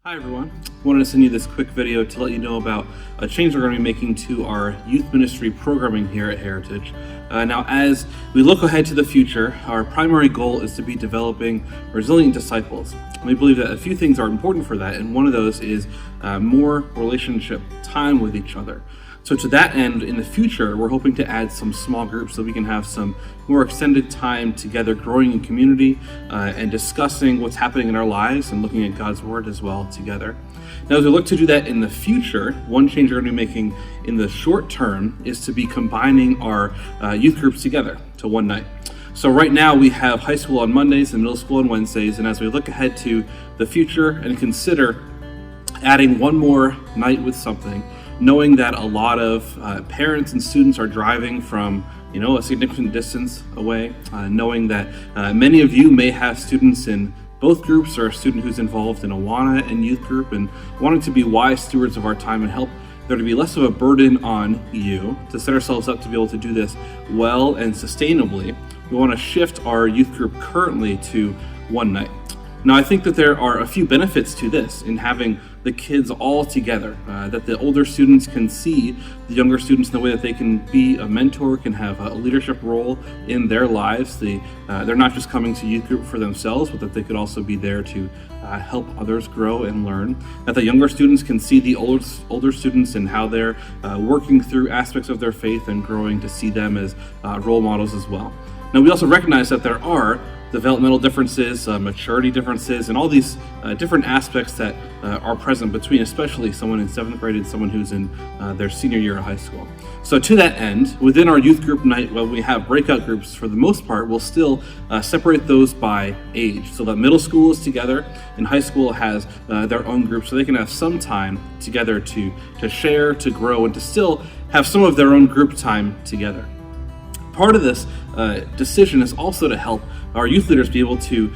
Hi everyone, wanted to send you this quick video to let you know about a change we're going to be making to our youth ministry programming here at Heritage. Now as we look ahead to the future, our primary goal is to be developing resilient disciples. We believe that a few things are important for that, and one of those is more relationship time with each other. So to that end, in the future, we're hoping to add some small groups so we can have some more extended time together, growing in community and discussing what's happening in our lives and looking at God's Word as well together. Now, as we look to do that in the future, one change we're going to be making in the short term is to be combining our youth groups together to one night. So right now we have high school on Mondays and middle school on Wednesdays, and as we look ahead to the future and consider adding one more night with something, knowing that a lot of parents and students are driving from a significant distance away, knowing that many of you may have students in both groups or a student who's involved in Awana and youth group, and wanting to be wise stewards of our time and help there to be less of a burden on you to set ourselves up to be able to do this well and sustainably, we want to shift our youth group currently to one night. Now, I think that there are a few benefits to this in having the kids all together, that the older students can see the younger students in the way that they can be a mentor, can have a leadership role in their lives. They're not just coming to youth group for themselves, but that they could also be there to help others grow and learn. That the younger students can see the older students and how they're working through aspects of their faith and growing to see them as role models as well. Now, we also recognize that there are developmental differences, maturity differences, and all these different aspects that are present between especially someone in 7th grade and someone who's in their senior year of high school. So to that end, within our youth group night, when we have breakout groups, for the most part, we'll still separate those by age, so that middle school is together and high school has their own group, so they can have some time together to share, to grow, and to still have some of their own group time together. Part of this decision is also to help our youth leaders be able to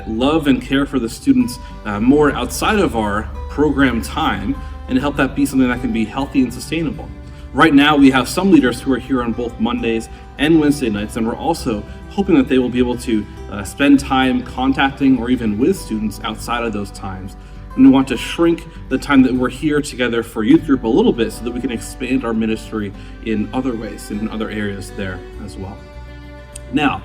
love and care for the students more outside of our program time, and help that be something that can be healthy and sustainable. Right now, we have some leaders who are here on both Mondays and Wednesday nights, and we're also hoping that they will be able to spend time contacting or even with students outside of those times. And we want to shrink the time that we're here together for youth group a little bit so that we can expand our ministry in other ways and in other areas there as well. Now,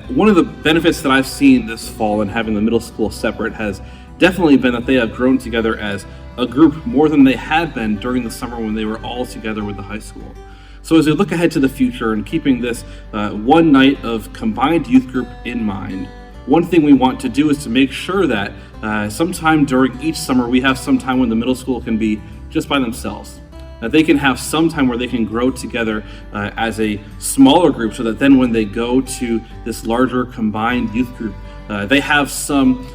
one of the benefits that I've seen this fall in having the middle school separate has definitely been that they have grown together as a group more than they had been during the summer when they were all together with the high school. So as we look ahead to the future and keeping this one night of combined youth group in mind, one thing we want to do is to make sure that sometime during each summer we have some time when the middle school can be just by themselves. That they can have some time where they can grow together as a smaller group, so that then when they go to this larger combined youth group, they have some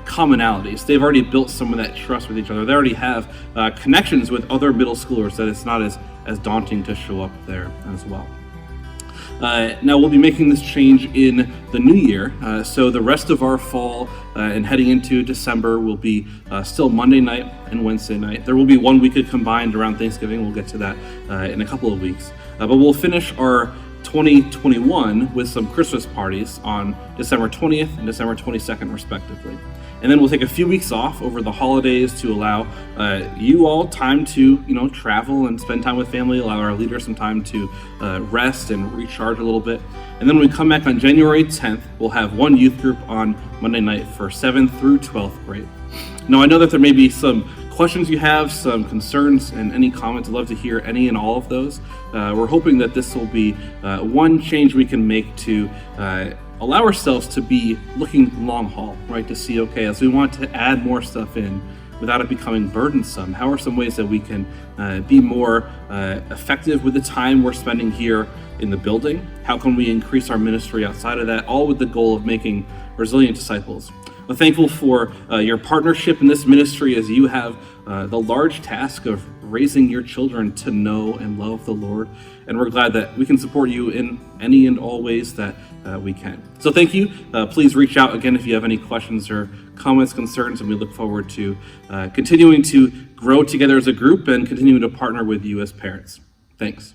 commonalities. They've already built some of that trust with each other. They already have connections with other middle schoolers, that it's not as daunting to show up there as well. Now we'll be making this change in the new year, so the rest of our fall and heading into December will be still Monday night and Wednesday night. There will be 1 week combined around Thanksgiving. We'll get to that in a couple of weeks. But we'll finish our 2021 with some Christmas parties on December 20th and December 22nd respectively. And then we'll take a few weeks off over the holidays to allow you all time to travel and spend time with family, allow our leaders some time to rest and recharge a little bit. And then when we come back on January 10th, we'll have one youth group on Monday night for 7th through 12th grade. Now, I know that there may be some questions you have, some concerns, and any comments. I'd love to hear any and all of those. We're hoping that this will be one change we can make to allow ourselves to be looking long haul, right? To see, okay, as we want to add more stuff in without it becoming burdensome, how are some ways that we can be more effective with the time we're spending here in the building? How can we increase our ministry outside of that, all with the goal of making resilient disciples? I'm thankful for your partnership in this ministry as you have the large task of raising your children to know and love the Lord. And we're glad that we can support you in any and all ways that we can. So thank you. Please reach out again if you have any questions or comments, concerns, and we look forward to continuing to grow together as a group and continuing to partner with you as parents. Thanks.